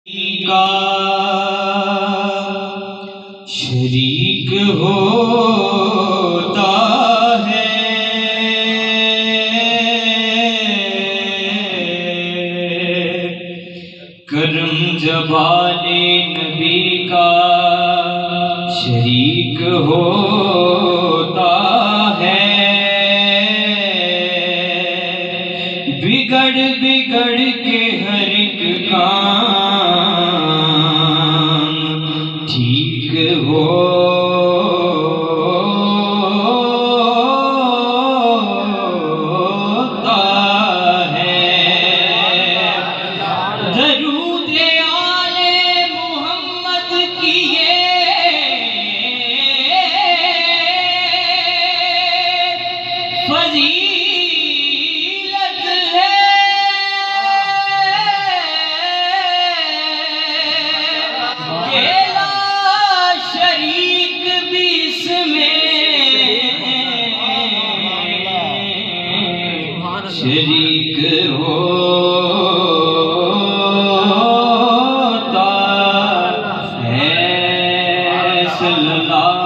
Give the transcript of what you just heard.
का शरीक होता है, करम जबाने नबी का शरीक होता है। बिगड़ बिगड़ के हर एक काम ठीक होता है। दरूद आले मोहम्मद की ये फजीलत है, केला शरीक भी इसमें शरीक हो।